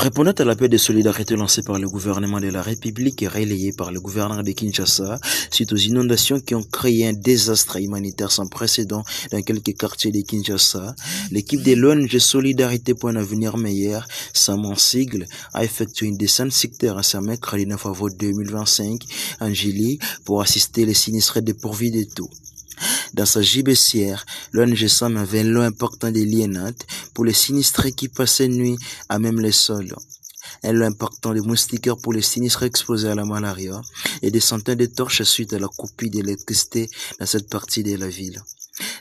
Répondant à l'appel de solidarité lancé par le gouvernement de la République et relayé par le gouverneur de Kinshasa suite aux inondations qui ont créé un désastre humanitaire sans précédent dans quelques quartiers de Kinshasa, l'équipe de l'ONG Solidarité pour un avenir meilleur, SAM en sigle, a effectué une descente sectaire ce mercredi 9 avril 2025 en Gili pour assister les sinistrés dépourvus de tout. Dans sa gibecière, l'ONG SAM avait un lot important de liénates pour les sinistrés qui passaient nuit à même les sols. Un lot important de moustiquaires pour les sinistrés exposés à la malaria et des centaines de torches suite à la coupure d'électricité dans cette partie de la ville.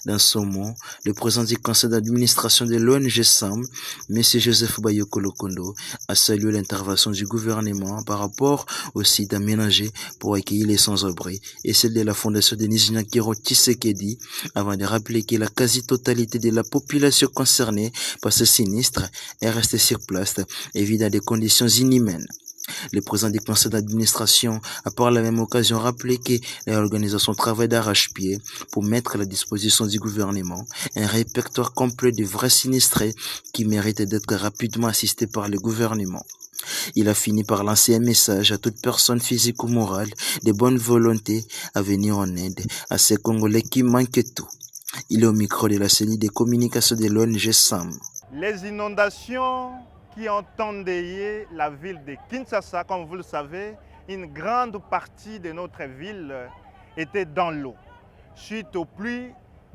Dans son mot, le président du conseil d'administration de l'ONG SAM, M. Joseph Bayoko Lokondo, a salué l'intervention du gouvernement par rapport au site aménagé pour accueillir les sans-abri et celle de la fondation Denis Nyakiro Tshisekedi, avant de rappeler que la quasi-totalité de la population concernée par ce sinistre est restée sur place et vit dans des conditions inhumaines. Le président du conseil d'administration a par la même occasion rappelé que l'organisation travaille d'arrache-pied pour mettre à la disposition du gouvernement un répertoire complet de vrais sinistrés qui méritent d'être rapidement assistés par le gouvernement. Il a fini par lancer un message à toute personne physique ou morale de bonne volonté à venir en aide à ces Congolais qui manquent tout. Il est au micro de la cellule de communication de l'ONG SAM. Les inondations qui ont endeuillé la ville de Kinshasa, comme vous le savez, une grande partie de notre ville était dans l'eau, suite aux pluies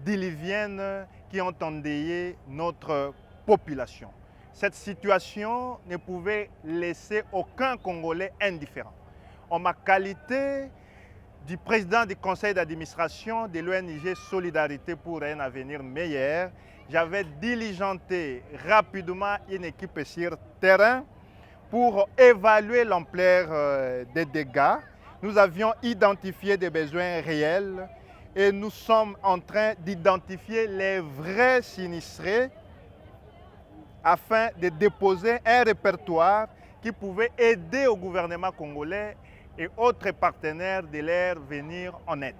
diluviennes qui ont endeuillé notre population. Cette situation ne pouvait laisser aucun Congolais indifférent. En ma qualité du président du conseil d'administration de l'ONG Solidarité pour un avenir meilleur, j'avais diligenté rapidement une équipe sur terrain pour évaluer l'ampleur des dégâts. Nous avions identifié des besoins réels et nous sommes en train d'identifier les vrais sinistrés afin de déposer un répertoire qui pouvait aider au gouvernement congolais et autres partenaires de leur venir en aide.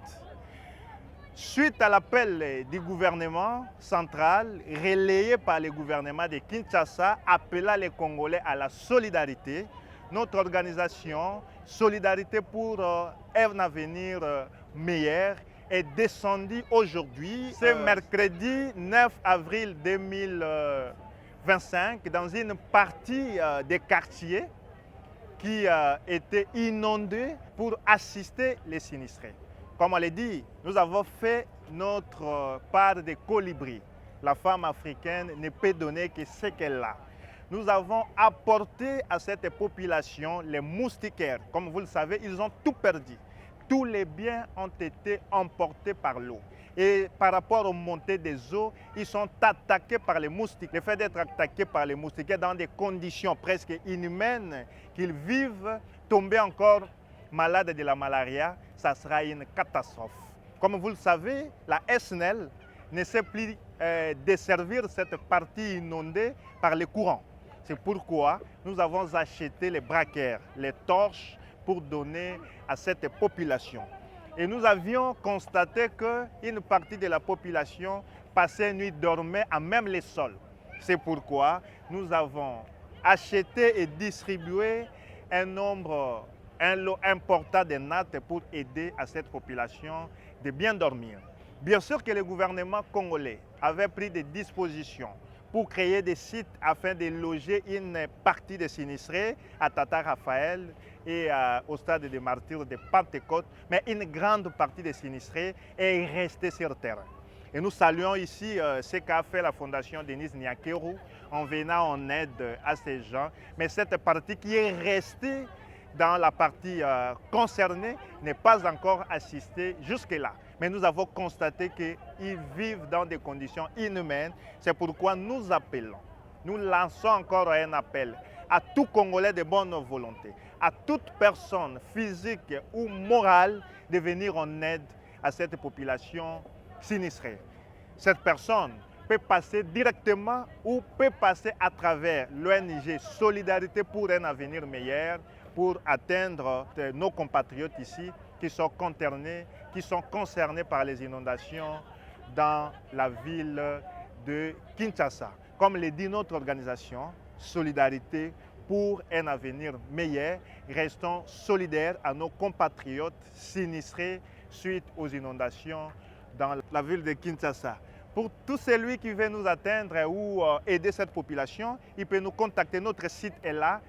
Suite à l'appel du gouvernement central, relayé par le gouvernement de Kinshasa, appelant les Congolais à la solidarité, notre organisation Solidarité pour un avenir meilleur est descendue aujourd'hui, ce mercredi 9 avril 2025, dans une partie des quartiers qui étaient inondés pour assister les sinistrés. Comme on l'a dit, nous avons fait notre part de colibri. La femme africaine ne peut donner que ce qu'elle a. Nous avons apporté à cette population les moustiquaires. Comme vous le savez, ils ont tout perdu. Tous les biens ont été emportés par l'eau. Et par rapport aux montées des eaux, ils sont attaqués par les moustiques. Le fait d'être attaqués par les moustiques dans des conditions presque inhumaines, qu'ils vivent, tomber encore malades de la malaria, ça sera une catastrophe. Comme vous le savez, la SNEL ne sait plus desservir cette partie inondée par les courants. C'est pourquoi nous avons acheté les braquaires, les torches pour donner à cette population. Et nous avions constaté qu'une partie de la population passait nuit, dormait à même les sols. C'est pourquoi nous avons acheté et distribué un lot important de nattes pour aider à cette population de bien dormir. Bien sûr que le gouvernement congolais avait pris des dispositions pour créer des sites afin de loger une partie des sinistrés à Tata Raphaël et au stade des martyrs de Pentecôte, mais une grande partie des sinistrés est restée sur terre. Et nous saluons ici ce qu'a fait la fondation Denis Nyakiro en venant en aide à ces gens. Mais cette partie qui est restée dans la partie concernée n'est pas encore assistée jusque-là. Mais nous avons constaté qu'ils vivent dans des conditions inhumaines. C'est pourquoi nous appelons, nous lançons encore un appel à tout Congolais de bonne volonté, à toute personne physique ou morale de venir en aide à cette population sinistrée. Cette personne peut passer directement ou peut passer à travers l'ONG Solidarité pour un avenir meilleur pour atteindre nos compatriotes ici qui sont concernés par les inondations dans la ville de Kinshasa. Comme le dit notre organisation, Solidarité pour un avenir meilleur. Restons solidaires à nos compatriotes sinistrés suite aux inondations dans la ville de Kinshasa. Pour tout celui qui veut nous atteindre ou aider cette population, il peut nous contacter. Notre site est là,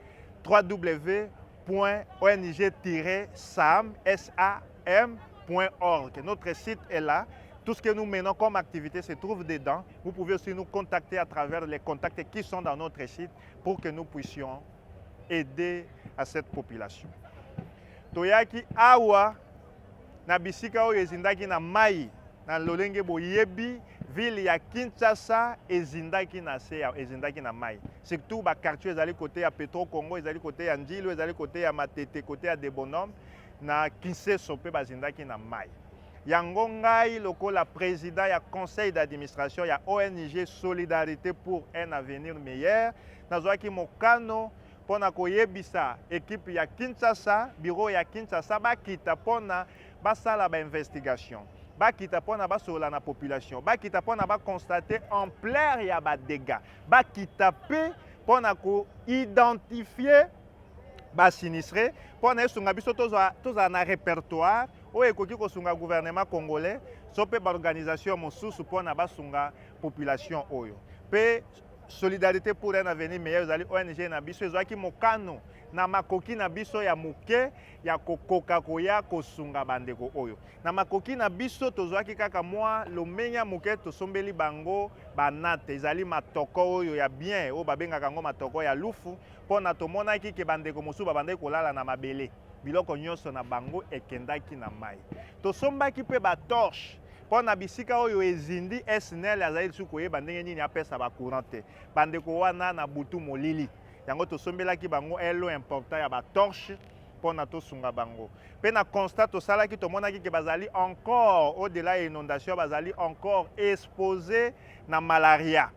www.ong-sam.org. Notre site est là. Tout ce que nous menons comme activité se trouve dedans. Vous pouvez aussi nous contacter à travers les contacts qui sont dans notre site pour que nous puissions aider à cette population. Toyaki awa na bisika oyo ezindaki na mai na lolenge boyebi ville ya Kinshasa ezindaki na se ezindaki na mai. Surtout ba quartier ezali côté ya Petro Congo, ezali côté ya Ndilo, ezali côté ya Matete, côté ya Debonhomme na Kiseso pe bazindaki na mai. Yango ngai lokola président ya conseil d'administration ya ONG Solidarité pour un avenir meilleur nazwaki mokano pona koyebisa équipe ya Kinshasa, bureau ya Kinshasa bakita pona basala ba investigation, bakita pona basola na population, bakita pona ba constater ampleur ya ba dégâts, bakita pe pona ko identifier ba sinistré pona esunga biso toza na répertoire oyo ekoki kosunga gouvernement congolais so pe ba organisation mosusu pona basunga population oyo pe solidarité pour un avenir meilleur ezali ONG na biso ezwaki mokano na makoki na biso ya moke ya kokoka koya kosunga bandeko oyo na makoki na biso tozwaki kaka mwa lomenya moke tosombeli bango banate ezali matoko oyo ya bien oyo babengaka yango matoko ya lufu mpona tomonaki ke bandeko mosusu babandaki kolala na mabele biloko nyonso na bango ekendaki na mai tosombaki mpe batorche pona bisika oyo ezindi SNEL azali lisusu koyeba ndenge nini apesa bacourant te bandeko wana na butu molili yango tosombelaki bango elo important ya batorche pona tosunga bango mpe na constat tosalaki tomonaki ke bazali encore au-delà ya inondation bazali encore exposé na malaria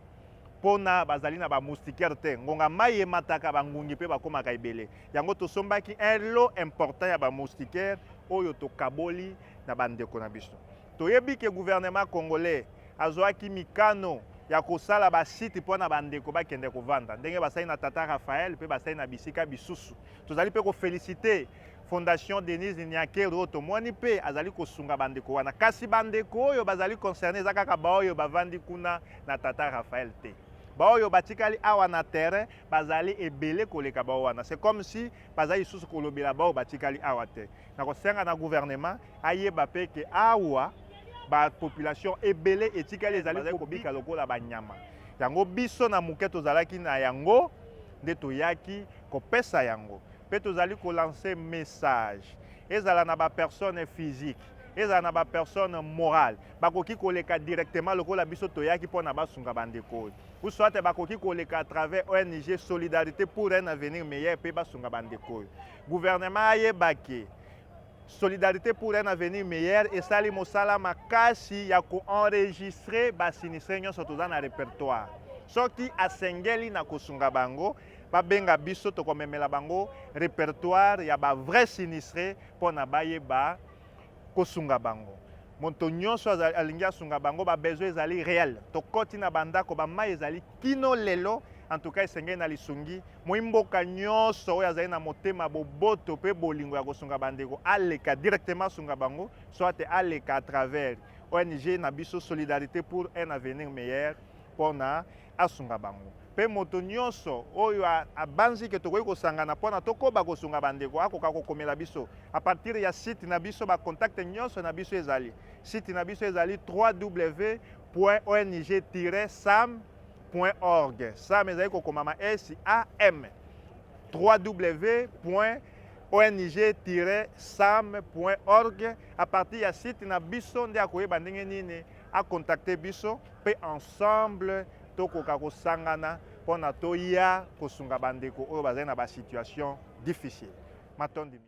pona bazali na bamoustiquaire te ngonga mai emataka bangungi mpe bakomaka ebele yango tosombaki elo important ya bamoustiquaire oyo tokaboli na bandeko na biso toyebi ke gouvernement congolais azwaki mikano ya kosala basite mpona bandeko bakende kovanda ndenge basali na Tata Raphaël mpe basali na bisika bisusu tozali mpe kofelicite Fondation Denise Nyakero oyo tomoni mpe azali kosunga bandeko wana kasi bandeko oyo bazali concerne eza kaka baoyo bavandi kuna na Tata Raphaël te baoyo batikali awa na terrain bazali ebele koleka bao wana c'est comme si bazali lisusu kolobela bao batikali awa te na kosenga na gouvernement ayeba mpe ke awa ba population ebele etikali ezali kobika lokola banyama yango biso na muke tozalaki na yango nde toyaki kopesa yango mpe tozali kolancer message ezala na bapersone physique ezala na bapersone morale bakoki koleka directement lokola biso toyaki mpona basunga bandeko oyo ou soit bakoki koleka à travers ONG Solidarité pour un avenir meilleur mpe basunga bandeko oyo gouvernement ayebaki Solidarité pour un avenir meilleur esali mosala makasi ya koenregistre basinistre nyonso toza na répertoire soki asengeli na kosunga bango babenga biso tokomemela bango répertoire ya bavrai sinistre mpona bayeba kosunga bango moto nyonso alingi asunga bango babesoin ezali réel tokoti na bandako bamai ezali kino lelo en tout cas esengeli na lisungi moimboka nyonso oyo azali na motema boboto mpe bolingo ya kosunga bandeko aleka directement asunga bango soit aleka à travers ONG na biso Solidarité pour un avenir meilleur mpona asunga bango mpe moto nyonso oyo abanzi ke tokoki kosangana mpona tokoba kosunga bandeko akoka kokomela biso à partir ya site na biso bacontacte nyonso na biso ezali site na biso ezali www.ong-sam.org sam ezali kokomama SAM www.ong-sam.org à partir ya site na biso nde akoyeba ndenge nini akontacte biso mpe ensemble tokoka kosangana mpona toya kosunga bandeko oyo bazali na basituation difficile matondi